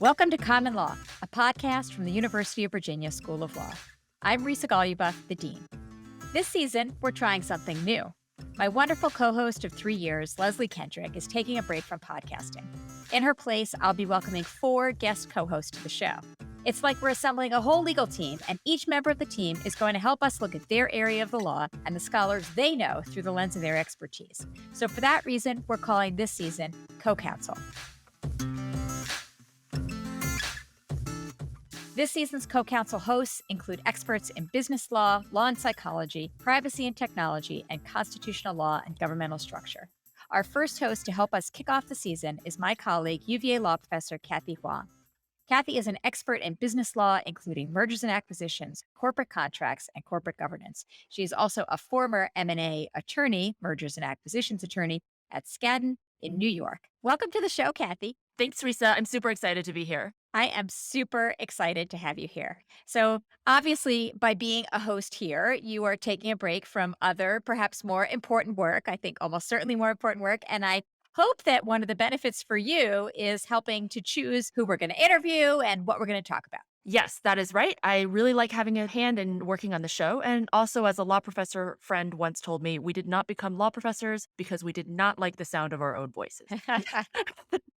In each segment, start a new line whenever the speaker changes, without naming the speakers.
Welcome to Common Law, a podcast from the University of Virginia School of Law. I'm Risa, the Dean. This season, we're trying something new. My wonderful co-host of 3 years, Leslie Kendrick, is taking a break from podcasting. In her place, I'll be welcoming 4 guest co-hosts to the show. It's like we're assembling a whole legal team, and each member of the team is going to help us look at their area of the law and the scholars they know through the lens of their expertise. So for that reason, we're calling this season Co-Counsel. This season's co-counsel hosts include experts in business law, law and psychology, privacy and technology, and constitutional law and governmental structure. Our first host to help us kick off the season is my colleague, UVA Law professor Cathy Hwang. Cathy is an expert in business law, including mergers and acquisitions, corporate contracts, and corporate governance. She is also a former M&A attorney, mergers and acquisitions attorney, at Skadden in New York. Welcome to the show, Cathy.
Thanks, Risa. I'm super excited to be here.
I am super excited to have you here. So obviously, by being a host here, you are taking a break from other, perhaps more important work, I think almost certainly more important work. And I hope that one of the benefits for you is helping to choose who we're going to interview and what we're going to talk about.
Yes, that is right. I really like having a hand in working on the show. And also, as a law professor friend once told me, we did not become law professors because we did not like the sound of our own voices.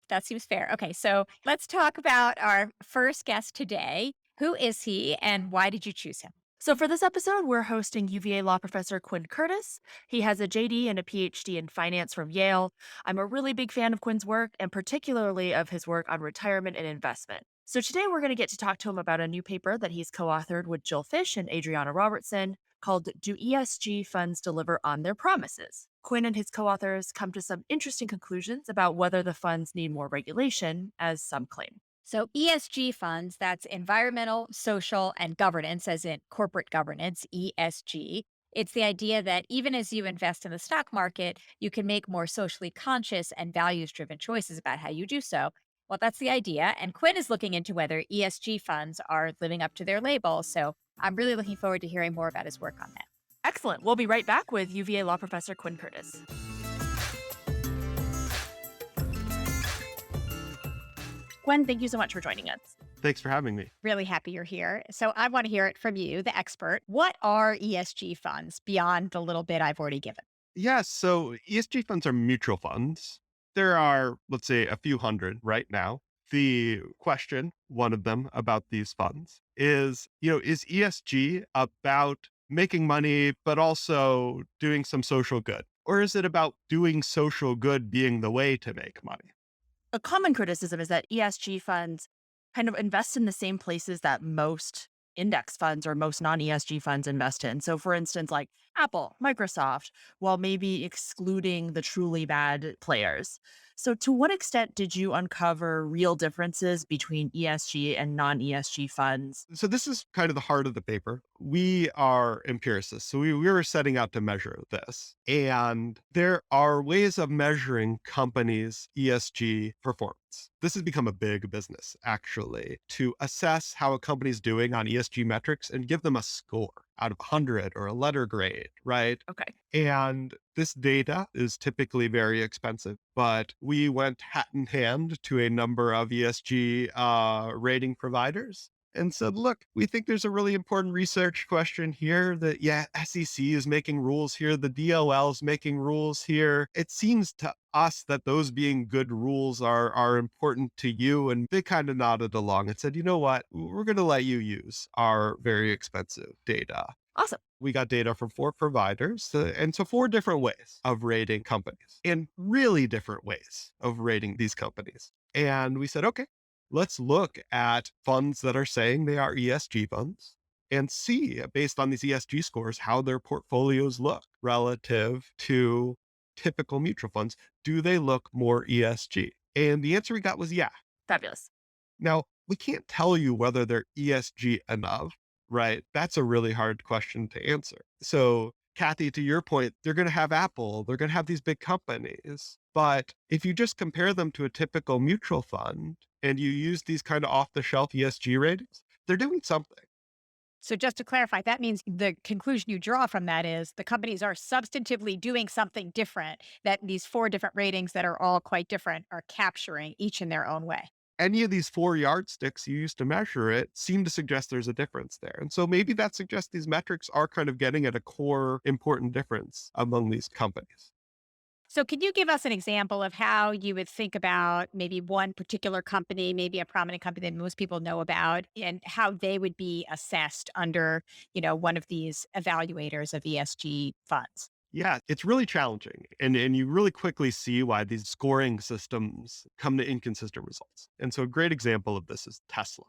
That seems fair. Okay, so let's talk about our first guest today. Who is he and why did you choose him?
So for this episode, we're hosting UVA Law professor Quinn Curtis. He has a JD and a PhD in finance from Yale. I'm a really big fan of Quinn's work and particularly of his work on retirement and investment. So today we're going to get to talk to him about a new paper that he's co-authored with Jill Fish and Adriana Robertson called Do ESG Funds Deliver on Their Promises? Quinn and his co-authors come to some interesting conclusions about whether the funds need more regulation, as some claim.
So ESG funds, that's environmental, social, and governance, as in corporate governance, ESG. It's the idea that even as you invest in the stock market, you can make more socially conscious and values-driven choices about how you do so. Well, that's the idea. And Quinn is looking into whether ESG funds are living up to their label. So I'm really looking forward to hearing more about his work on that.
Excellent. We'll be right back with UVA Law professor Quinn Curtis. Quinn, thank you so much for joining us.
Thanks for having me.
Really happy you're here. So I want to hear it from you, the expert. What are ESG funds beyond the little bit I've already given?
Yes, so ESG funds are mutual funds. There are, let's say, a few hundred right now. The question, one of them about these funds is ESG about making money, but also doing some social good? Or is it about doing social good being the way to make money?
A common criticism is that ESG funds kind of invest in the same places that most index funds or most non-ESG funds invest in. So for instance, like Apple, Microsoft, while maybe excluding the truly bad players. So to what extent did you uncover real differences between ESG and non-ESG funds?
So this is kind of the heart of the paper. We are empiricists. So we were setting out to measure this. And there are ways of measuring companies' ESG performance. This has become a big business, actually, to assess how a company's doing on ESG metrics and give them a score out of 100 or a letter grade, right?
Okay.
And this data is typically very expensive, but we went hat in hand to a number of ESG rating providers and said, look, we think there's a really important research question here that, SEC is making rules here. The DOL is making rules here. It seems to us that those being good rules are important to you. And they kind of nodded along and said, you know what, we're going to let you use our very expensive data.
Awesome.
We got data from 4 providers, and so 4 different ways of rating companies, and really different ways of rating these companies. And we said, okay, let's look at funds that are saying they are ESG funds and see, based on these ESG scores, how their portfolios look relative to typical mutual funds. Do they look more ESG? And the answer we got was yeah.
Fabulous.
Now, we can't tell you whether they're ESG enough, right? That's a really hard question to answer. So, Cathy, to your point, they're going to have Apple, they're going to have these big companies. But if you just compare them to a typical mutual fund and you use these kind of off-the-shelf ESG ratings, they're doing something.
So just to clarify, that means the conclusion you draw from that is the companies are substantively doing something different that these 4 different ratings that are all quite different are capturing each in their own way.
any of these 4 yardsticks you used to measure it seem to suggest there's a difference there. And so maybe that suggests these metrics are kind of getting at a core important difference among these companies.
So, could you give us an example of how you would think about maybe one particular company, maybe a prominent company that most people know about, and how they would be assessed under, one of these evaluators of ESG funds?
Yeah, it's really challenging. And you really quickly see why these scoring systems come to inconsistent results. And so a great example of this is Tesla.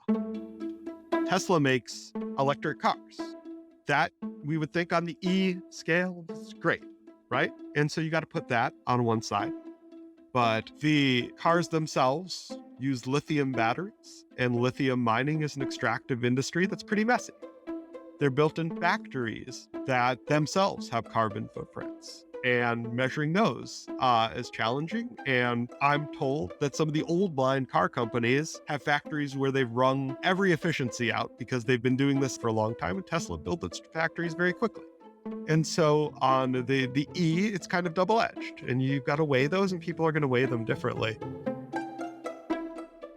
Tesla makes electric cars. That we would think on the E scale is great, right? And so you got to put that on one side. But the cars themselves use lithium batteries, and lithium mining is an extractive industry that's pretty messy. They're built in factories that themselves have carbon footprints, and measuring those is challenging. And I'm told that some of the old line car companies have factories where they've wrung every efficiency out because they've been doing this for a long time, and Tesla built its factories very quickly. And so on the E, it's kind of double-edged, and you've got to weigh those, and people are going to weigh them differently.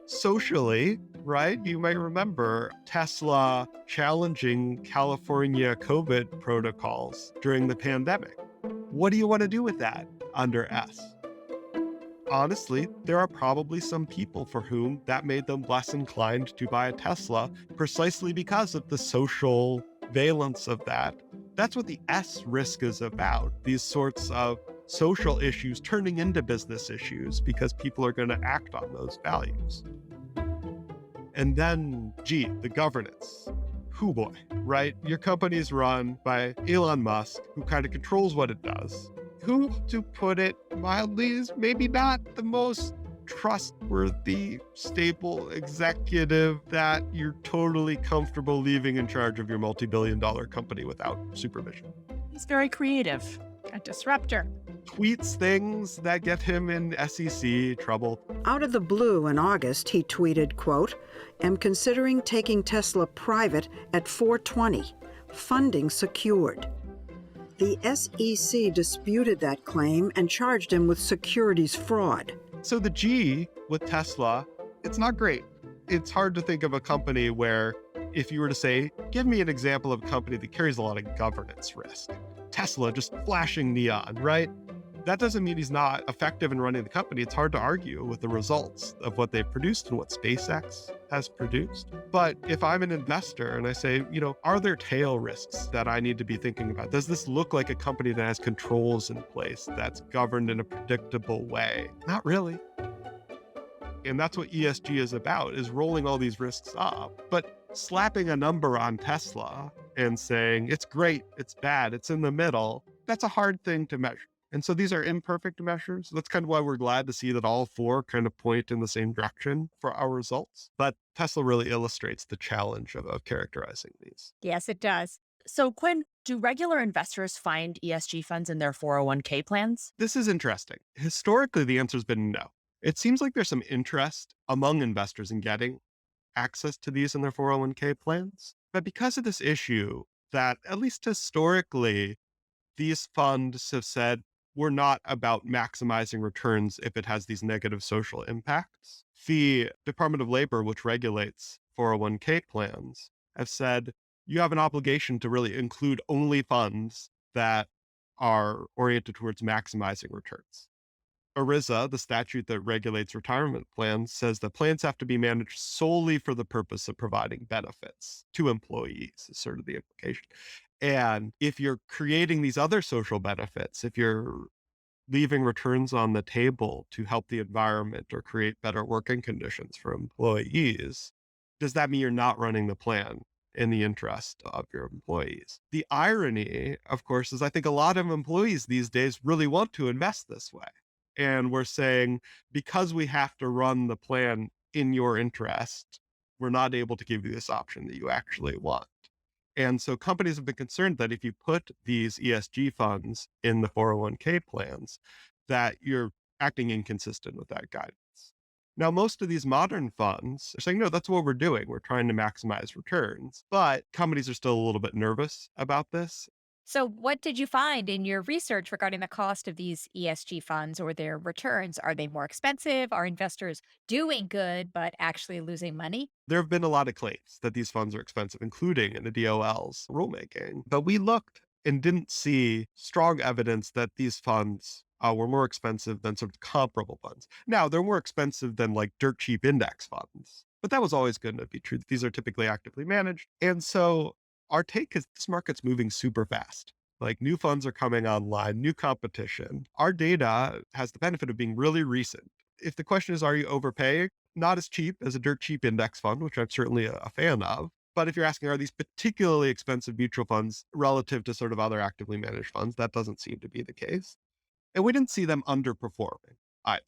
Socially, right? You might remember Tesla challenging California COVID protocols during the pandemic. What do you want to do with that under S? Honestly, there are probably some people for whom that made them less inclined to buy a Tesla precisely because of the social valence of that. That's what the S risk is about, these sorts of social issues turning into business issues because people are going to act on those values. And then G, the governance. Hoo boy, right? Your company is run by Elon Musk, who kind of controls what it does. Who, to put it mildly, is maybe not the most trustworthy, stable executive that you're totally comfortable leaving in charge of your multi-billion-dollar company without supervision.
He's very creative.
A disruptor.
Tweets things that get him in SEC trouble.
Out of the blue in August, he tweeted, quote, "Am considering taking Tesla private at 420, funding secured." The SEC disputed that claim and charged him with securities fraud.
So the G with Tesla, it's not great. It's hard to think of a company where if you were to say, give me an example of a company that carries a lot of governance risk. Tesla just flashing neon, right? That doesn't mean he's not effective in running the company. It's hard to argue with the results of what they've produced and what SpaceX has produced. But if I'm an investor and I say, are there tail risks that I need to be thinking about? Does this look like a company that has controls in place that's governed in a predictable way? Not really. And that's what ESG is about, is rolling all these risks up. But slapping a number on Tesla and saying, it's great, it's bad, it's in the middle, that's a hard thing to measure. And so these are imperfect measures. That's kind of why we're glad to see that all 4 kind of point in the same direction for our results. But Tesla really illustrates the challenge of characterizing these.
Yes, it does.
So, Quinn, do regular investors find ESG funds in their 401k plans?
This is interesting. Historically, the answer has been no. It seems like there's some interest among investors in getting access to these in their 401k plans. But because of this issue that, at least historically, these funds have said, we're not about maximizing returns if it has these negative social impacts. The Department of Labor, which regulates 401k plans, have said you have an obligation to really include only funds that are oriented towards maximizing returns. Risa, the statute that regulates retirement plans, says that plans have to be managed solely for the purpose of providing benefits to employees, is sort of the implication. And if you're creating these other social benefits, if you're leaving returns on the table to help the environment or create better working conditions for employees, does that mean you're not running the plan in the interest of your employees? The irony, of course, is I think a lot of employees these days really want to invest this way. And we're saying, because we have to run the plan in your interest, we're not able to give you this option that you actually want. And so companies have been concerned that if you put these ESG funds in the 401k plans, that you're acting inconsistent with that guidance. Now, most of these modern funds are saying, no, that's what we're doing. We're trying to maximize returns. But companies are still a little bit nervous about this.
So, what did you find in your research regarding the cost of these ESG funds or their returns? Are they more expensive? Are investors doing good but actually losing money?
There have been a lot of claims that these funds are expensive, including in the DOL's rulemaking. But we looked and didn't see strong evidence that these funds were more expensive than sort of comparable funds. Now, they're more expensive than like dirt cheap index funds, but that was always going to be true. These are typically actively managed. And so our take is this market's moving super fast. Like new funds are coming online, new competition. Our data has the benefit of being really recent. If the question is, are you overpaying? Not as cheap as a dirt cheap index fund, which I'm certainly a fan of. But if you're asking, are these particularly expensive mutual funds relative to sort of other actively managed funds, that doesn't seem to be the case. And we didn't see them underperforming either.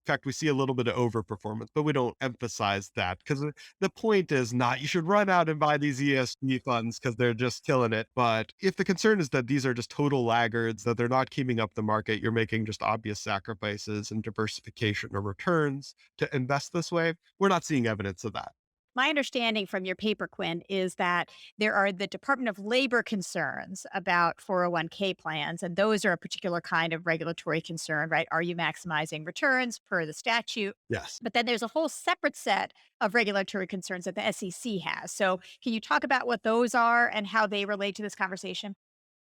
In fact, we see a little bit of overperformance, but we don't emphasize that because the point is not you should run out and buy these ESG funds because they're just killing it. But if the concern is that these are just total laggards, that they're not keeping up the market, you're making just obvious sacrifices in diversification or returns to invest this way, we're not seeing evidence of that.
My understanding from your paper, Quinn, is that there are the Department of Labor concerns about 401k plans, and those are a particular kind of regulatory concern, right? Are you maximizing returns per the statute?
Yes.
But then there's a whole separate set of regulatory concerns that the SEC has. So, can you talk about what those are and how they relate to this conversation?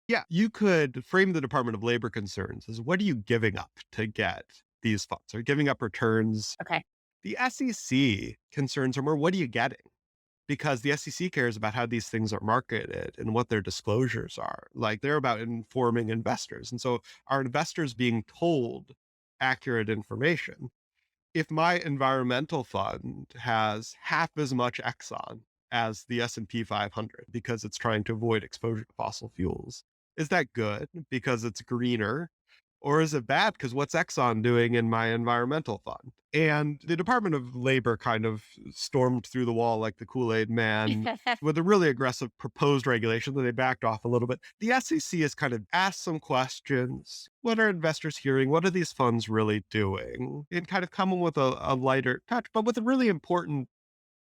Yeah, you could frame the Department of Labor concerns as what are you giving up to get these funds? Are you giving up returns?
Okay.
The SEC concerns are more what are you getting? Because the SEC cares about how these things are marketed and what their disclosures are. Like they're about informing investors. And so are investors being told accurate information? If my environmental fund has half as much Exxon as the S&P 500 because it's trying to avoid exposure to fossil fuels, is that good because it's greener? Or is it bad because what's Exxon doing in my environmental fund? And the Department of Labor kind of stormed through the wall like the Kool-Aid man with a really aggressive proposed regulation that they backed off a little bit. The SEC has kind of asked some questions. What are investors hearing? What are these funds really doing? And kind of come with a lighter touch, but with a really important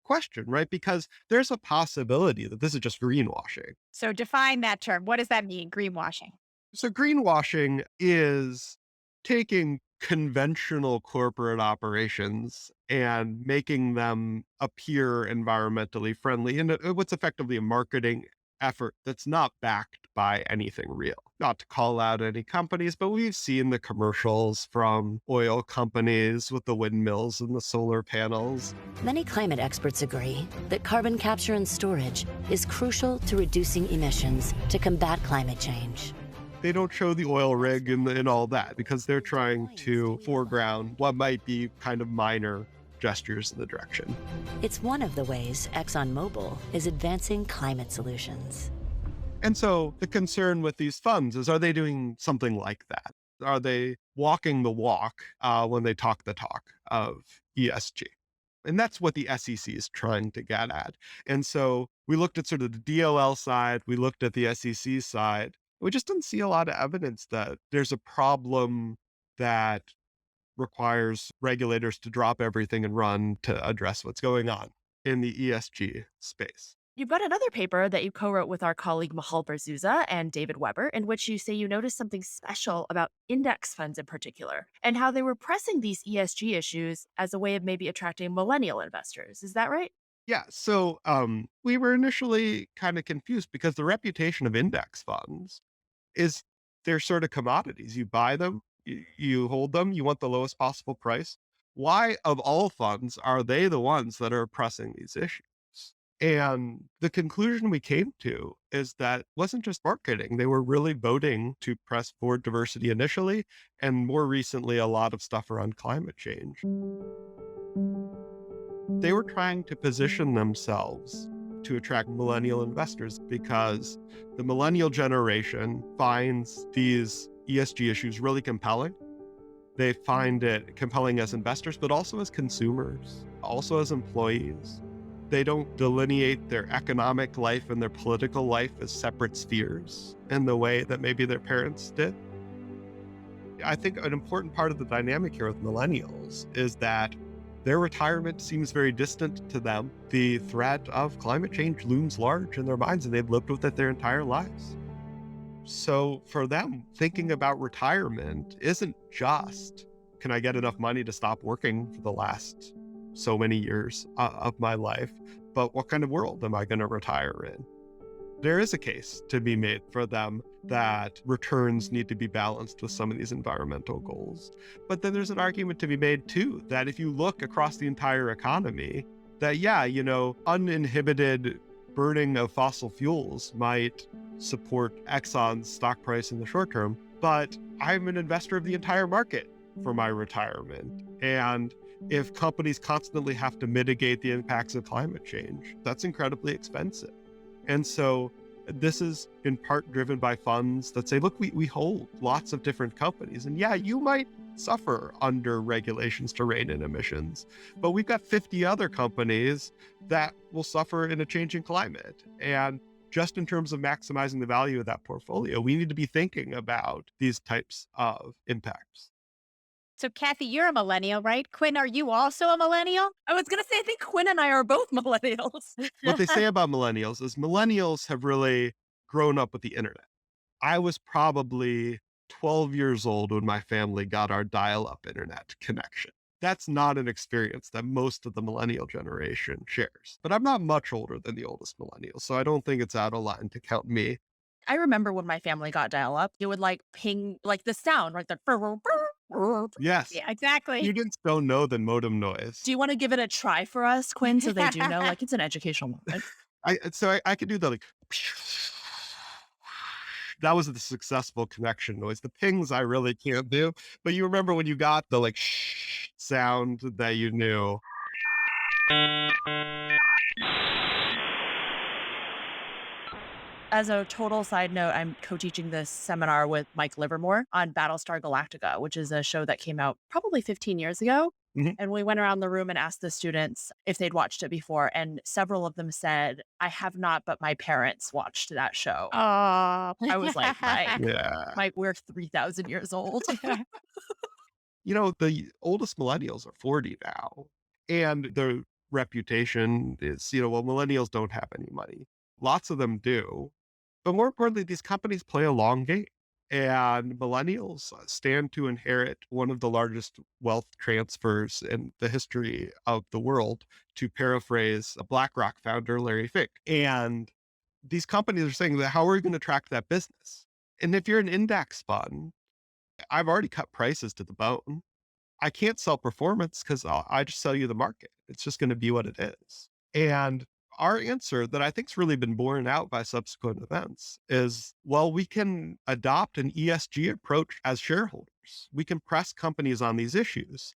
question, right? Because there's a possibility that this is just greenwashing.
So, define that term. What does that mean, greenwashing?
So greenwashing is taking conventional corporate operations and making them appear environmentally friendly in what's effectively a marketing effort that's not backed by anything real. Not to call out any companies, but we've seen the commercials from oil companies with the windmills and the solar panels.
Many climate experts agree that carbon capture and storage is crucial to reducing emissions to combat climate change.
They don't show the oil rig and all that because they're trying to foreground what might be kind of minor gestures in the direction.
It's one of the ways ExxonMobil is advancing climate solutions.
And so the concern with these funds is, are they doing something like that? Are they walking the walk when they talk the talk of ESG? And that's what the SEC is trying to get at. And so we looked at sort of the DOL side, we looked at the SEC side. We just didn't see a lot of evidence that there's a problem that requires regulators to drop everything and run to address what's going on in the ESG space.
You've got another paper that you co-wrote with our colleague Mahal Barzuza and David Weber, in which you say you noticed something special about index funds in particular, and how they were pressing these ESG issues as a way of maybe attracting millennial investors. Is that right?
Yeah, so we were initially kind of confused because the reputation of index funds is they're sort of commodities. You buy them, you hold them, you want the lowest possible price. Why, of all funds, are they the ones that are pressing these issues? And the conclusion we came to is that it wasn't just marketing. They were really voting to press forward diversity initially, and more recently, a lot of stuff around climate change. They were trying to position themselves to attract millennial investors because the millennial generation finds these ESG issues really compelling. They find it compelling as investors, but also as consumers, also as employees. They don't delineate their economic life and their political life as separate spheres in the way that maybe their parents did. I think an important part of the dynamic here with millennials is that their retirement seems very distant to them. The threat of climate change looms large in their minds, and they've lived with it their entire lives. So for them, thinking about retirement isn't just, can I get enough money to stop working for the last so many years of my life, but what kind of world am I going to retire in? There is a case to be made for them that returns need to be balanced with some of these environmental goals. But then there's an argument to be made too, that if you look across the entire economy, that uninhibited burning of fossil fuels might support Exxon's stock price in the short term, but I'm an investor of the entire market for my retirement. And if companies constantly have to mitigate the impacts of climate change, that's incredibly expensive. And so this is in part driven by funds that say, look, we hold lots of different companies. And yeah, you might suffer under regulations to rein in emissions, but we've got 50 other companies that will suffer in a changing climate. And just in terms of maximizing the value of that portfolio, we need to be thinking about these types of impacts.
So, Cathy, you're a millennial, right? Quinn, are you also a millennial?
I was going to say, I think Quinn and I are both millennials.
What they say about millennials is millennials have really grown up with the internet. I was probably 12 years old when my family got our dial-up internet connection. That's not an experience that most of the millennial generation shares. But I'm not much older than the oldest millennial, so I don't think it's out of line to count me.
I remember when my family got dial-up, it would ping the sound, right?
Yes.
Yeah, exactly.
Students don't know the modem noise.
Do you want to give it a try for us, Quinn, so they do know? It's an educational moment.
I could do the that was the successful connection noise. The pings I really can't do. But you remember when you got the sound that you knew.
As a total side note, I'm co-teaching this seminar with Mike Livermore on Battlestar Galactica, which is a show that came out probably 15 years ago.
Mhm.
And we went around the room and asked the students if they'd watched it before. And several of them said, I have not, but my parents watched that show.
Oh,
I was like, Mike,
Yeah.
Mike, we're 3,000 years old.
The oldest millennials are 40 now. And their reputation is, millennials don't have any money. Lots of them do. But more importantly, these companies play a long game. And millennials stand to inherit one of the largest wealth transfers in the history of the world, to paraphrase a BlackRock founder, Larry Fink. And these companies are saying that, how are we going to track that business? And if you're an index fund, I've already cut prices to the bone. I can't sell performance because I just sell you the market. It's just going to be what it is. And our answer that I think's really been borne out by subsequent events is, well, we can adopt an ESG approach as shareholders. We can press companies on these issues.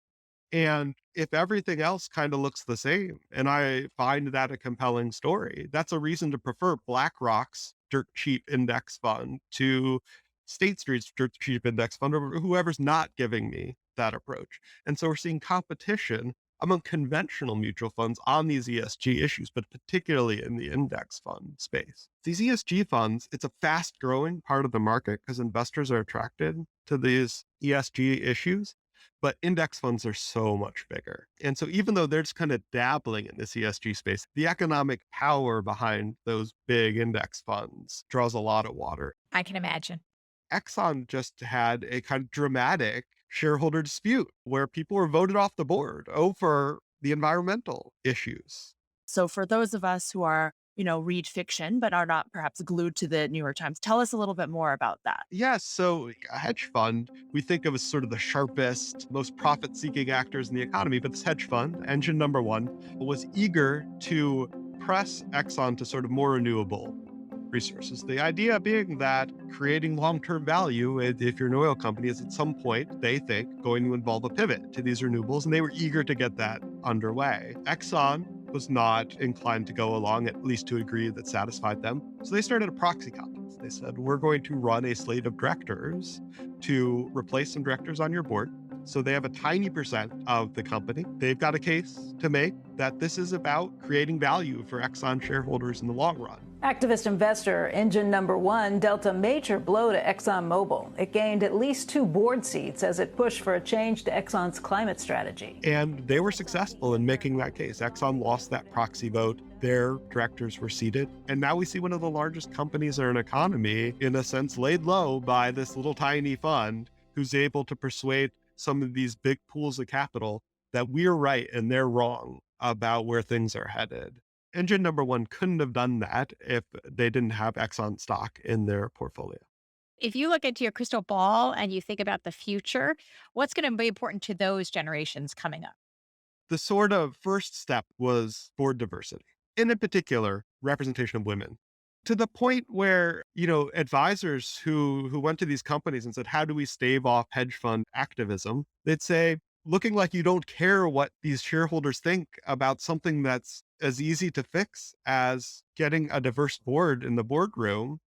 And if everything else kind of looks the same, and I find that a compelling story, that's a reason to prefer BlackRock's dirt cheap index fund to State Street's dirt cheap index fund, or whoever's not giving me that approach. And so we're seeing competition among conventional mutual funds on these ESG issues, but particularly in the index fund space. These ESG funds, it's a fast growing part of the market because investors are attracted to these ESG issues, but index funds are so much bigger. And so even though they're just kind of dabbling in this ESG space, the economic power behind those big index funds draws a lot of water.
I can imagine.
Exxon just had a kind of dramatic shareholder dispute where people were voted off the board over the environmental issues.
So for those of us who are, read fiction, but are not perhaps glued to the New York Times, tell us a little bit more about that.
Yes. So a hedge fund, we think of as sort of the sharpest, most profit-seeking actors in the economy. But this hedge fund, engine number one, was eager to press Exxon to sort of more renewable resources. The idea being that creating long-term value, if you're an oil company, is at some point, they think, going to involve a pivot to these renewables, and they were eager to get that underway. Exxon was not inclined to go along, at least to a degree that satisfied them. So they started a proxy contest. They said, we're going to run a slate of directors to replace some directors on your board. So they have a tiny percent of the company. They've got a case to make that this is about creating value for Exxon shareholders in the long run.
Activist investor Engine Number One dealt a major blow to ExxonMobil. It gained at least 2 board seats as it pushed for a change to Exxon's climate strategy.
And they were successful in making that case. Exxon lost that proxy vote. Their directors were seated. And now we see one of the largest companies in an economy, in a sense, laid low by this little tiny fund who's able to persuade some of these big pools of capital that we're right and they're wrong about where things are headed. Engine Number One couldn't have done that if they didn't have Exxon stock in their portfolio.
If you look into your crystal ball and you think about the future, what's going to be important to those generations coming up?
The sort of first step was board diversity, and in particular, representation of women. To the point where, advisors who went to these companies and said, how do we stave off hedge fund activism? They'd say, looking like you don't care what these shareholders think about something that's as easy to fix as getting a diverse board in the boardroom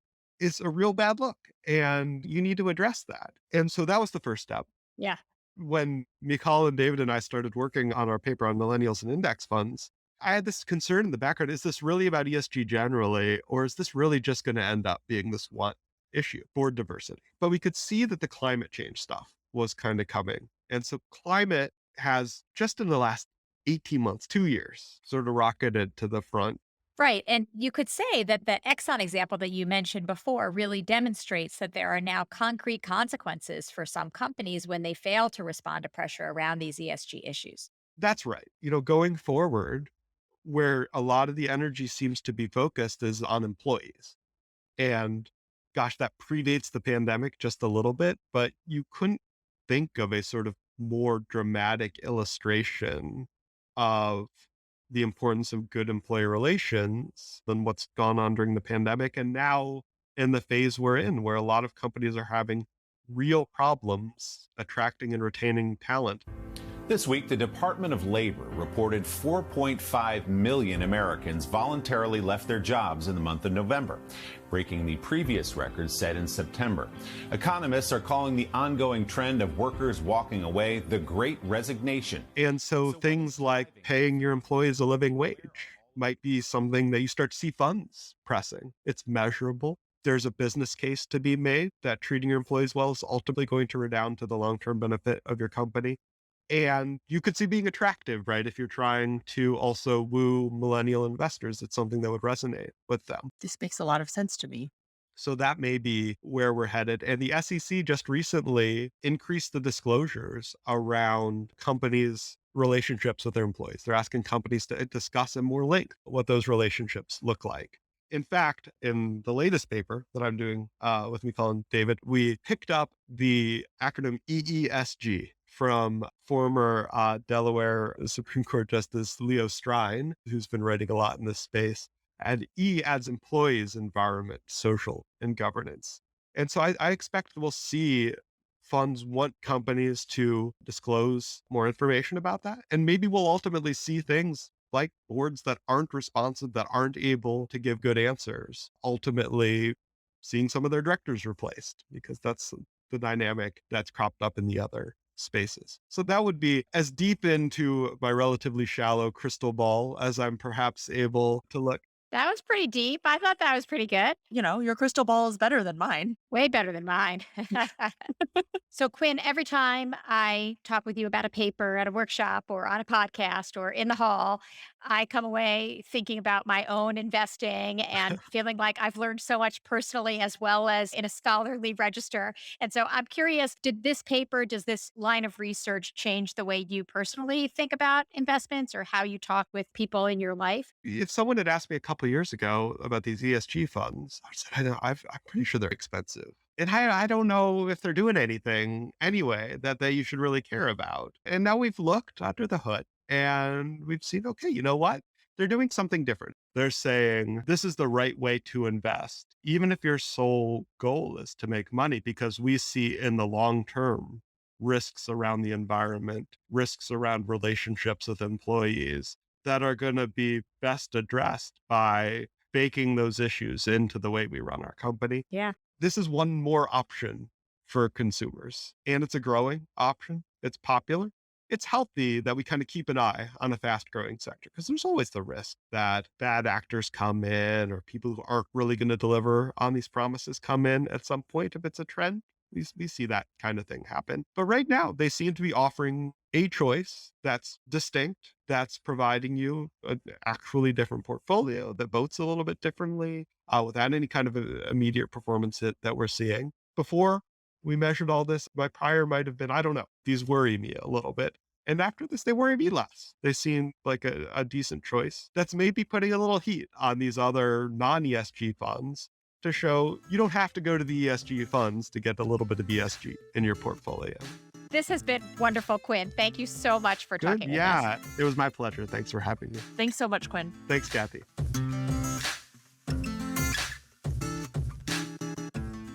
is a real bad look. And you need to address that. And so that was the first step.
Yeah.
When Michal and David and I started working on our paper on millennials and index funds, I had this concern in the background. Is this really about ESG generally, or is this really just going to end up being this one issue, board diversity? But we could see that the climate change stuff was kind of coming. And so climate has, just in the last 18 months, 2 years, sort of rocketed to the front.
Right. And you could say that the Exxon example that you mentioned before really demonstrates that there are now concrete consequences for some companies when they fail to respond to pressure around these ESG issues.
That's right. Going forward, where a lot of the energy seems to be focused is on employees. And gosh, that predates the pandemic just a little bit, but you couldn't think of a sort of more dramatic illustration of the importance of good employee relations than what's gone on during the pandemic. And now in the phase we're in, where a lot of companies are having real problems attracting and retaining talent.
This week, the Department of Labor reported 4.5 million Americans voluntarily left their jobs in the month of November, breaking the previous record set in September. Economists are calling the ongoing trend of workers walking away the Great Resignation.
And so things like paying your employees a living wage might be something that you start to see funds pressing. It's measurable. There's a business case to be made that treating your employees well is ultimately going to redound to the long-term benefit of your company. And you could see being attractive, right? If you're trying to also woo millennial investors, it's something that would resonate with them.
This makes a lot of sense to me.
So that may be where we're headed. And the SEC just recently increased the disclosures around companies' relationships with their employees. They're asking companies to discuss in more length what those relationships look like. In fact, in the latest paper that I'm doing with Michal and David, we picked up the acronym EESG from former Delaware Supreme Court Justice Leo Strine, who's been writing a lot in this space. And E adds employees, environment, social, and governance. And so I expect we'll see funds want companies to disclose more information about that. And maybe we'll ultimately see things like boards that aren't responsive, that aren't able to give good answers, ultimately seeing some of their directors replaced, because that's the dynamic that's cropped up in the other spaces. So that would be as deep into my relatively shallow crystal ball as I'm perhaps able to look.
That was pretty deep. I thought that was pretty good.
Your crystal ball is better than mine.
Way better than mine. So, Quinn, every time I talk with you about a paper at a workshop or on a podcast or in the hall, I come away thinking about my own investing and feeling like I've learned so much personally as well as in a scholarly register. And so I'm curious, does this line of research change the way you personally think about investments or how you talk with people in your life?
If someone had asked me a couple of years ago about these ESG funds, I said, I'm pretty sure they're expensive. And I don't know if they're doing anything anyway that you should really care about. And now we've looked under the hood and we've seen, okay, you know what? They're doing something different. They're saying this is the right way to invest, even if your sole goal is to make money, because we see in the long term risks around the environment, risks around relationships with employees that are going to be best addressed by baking those issues into the way we run our company.
Yeah.
This is one more option for consumers, and it's a growing option. it's popular, it's healthy that we kind of keep an eye on a fast growing sector, because there's always the risk that bad actors come in, or people who aren't really going to deliver on these promises come in at some point if it's a trend. We see that kind of thing happen. But right now, they seem to be offering a choice that's distinct, that's providing you an actually different portfolio that votes a little bit differently without any kind of immediate performance hit that we're seeing. Before we measured all this, my prior might have been, I don't know, these worry me a little bit. And after this, they worry me less. They seem like a decent choice that's maybe putting a little heat on these other non-ESG funds to show you don't have to go to the ESG funds to get a little bit of ESG in your portfolio.
This has been wonderful, Quinn. Thank you so much for talking with us.
Yeah, it was my pleasure. Thanks for having me.
Thanks so much, Quinn.
Thanks, Cathy.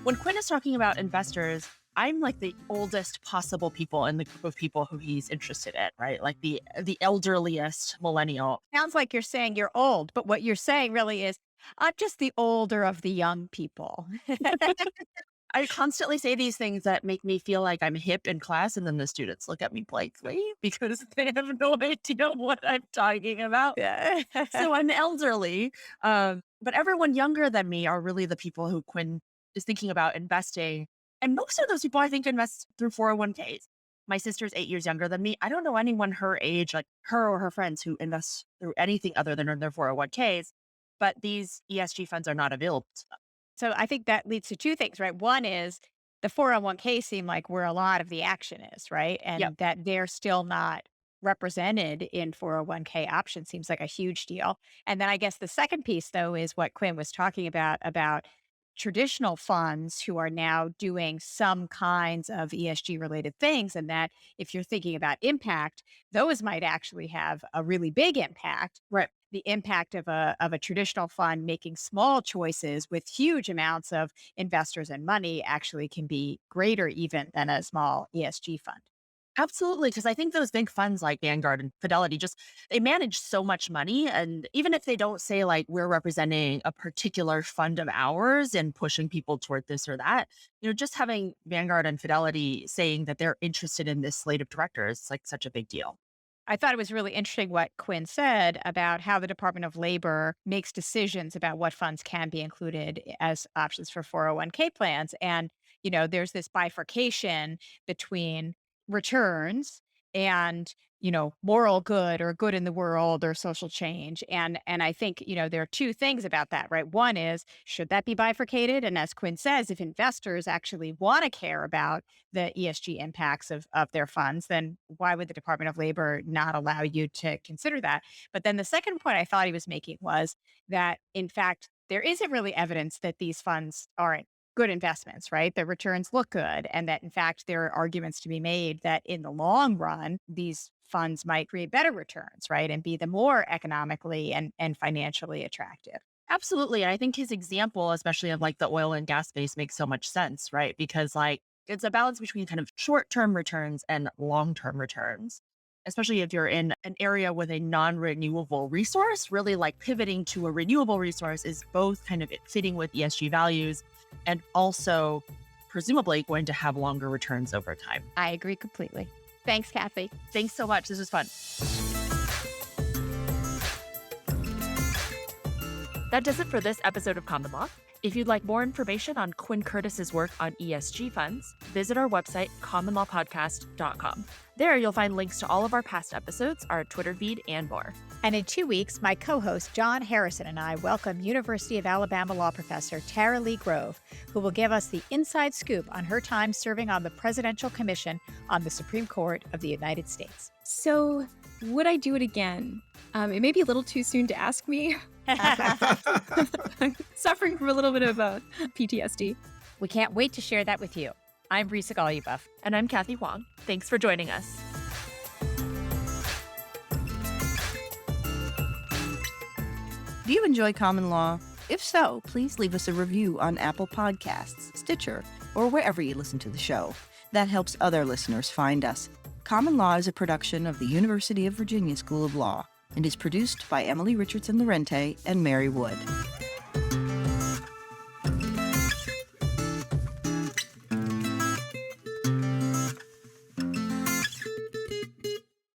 When Quinn is talking about investors, I'm like the oldest possible people in the group of people who he's interested in, right? Like the elderliest millennial.
Sounds like you're saying you're old, but what you're saying really is, I'm just the older of the young people.
I constantly say these things that make me feel like I'm hip in class, and then the students look at me blankly because they have no idea what I'm talking about.
Yeah.
So I'm elderly, but everyone younger than me are really the people who Quinn is thinking about investing. And most of those people, I think, invest through 401ks. My sister's 8 years younger than me. I don't know anyone her age, like her or her friends, who invest through anything other than their 401ks. But these ESG funds are not available to them.
So I think that leads to two things, right? One is the 401k seem like where a lot of the action is, right? And that they're still not represented in 401k options seems like a huge deal. And then I guess the second piece, though, is what Quinn was talking about traditional funds who are now doing some kinds of ESG related things. And that if you're thinking about impact, those might actually have a really big impact.
Right.
The impact of a traditional fund making small choices with huge amounts of investors and money actually can be greater even than a small ESG fund.
Absolutely. Because I think those big funds like Vanguard and Fidelity they manage so much money. And even if they don't say like we're representing a particular fund of ours and pushing people toward this or that, just having Vanguard and Fidelity saying that they're interested in this slate of directors is like such a big deal.
I thought it was really interesting what Quinn said about how the Department of Labor makes decisions about what funds can be included as options for 401k plans. And, there's this bifurcation between returns and, moral good or good in the world or social change. And I think, there are two things about that, right? One is, should that be bifurcated? And as Quinn says, if investors actually want to care about the ESG impacts of their funds, then why would the Department of Labor not allow you to consider that? But then the second point I thought he was making was that, in fact, there isn't really evidence that these funds aren't good investments, right? The returns look good. And that, in fact, there are arguments to be made that in the long run, these funds might create better returns, right? And be the more economically and financially attractive.
Absolutely. And I think his example, especially of like the oil and gas space, makes so much sense, right? Because like it's a balance between kind of short-term returns and long-term returns. Especially if you're in an area with a non-renewable resource, really like pivoting to a renewable resource is both kind of fitting with ESG values and also presumably going to have longer returns over time.
I agree completely. Thanks, Cathy.
Thanks so much. This was fun. That does it for this episode of Common Law. If you'd like more information on Quinn Curtis's work on ESG funds, visit our website, commonlawpodcast.com. There, you'll find links to all of our past episodes, our Twitter feed, and more.
And in 2 weeks, my co-host John Harrison and I welcome University of Alabama law professor Tara Lee Grove, who will give us the inside scoop on her time serving on the Presidential Commission on the Supreme Court of the United States.
So, would I do it again? It may be a little too soon to ask me. I'm suffering from a little bit of PTSD.
We can't wait to share that with you. I'm Risa Goluboff.
And I'm Cathy Hwang. Thanks for joining us.
Do you enjoy Common Law? If so, please leave us a review on Apple Podcasts, Stitcher, or wherever you listen to the show. That helps other listeners find us. Common Law is a production of the University of Virginia School of Law and is produced by Emily Richardson Lorente and Mary Wood.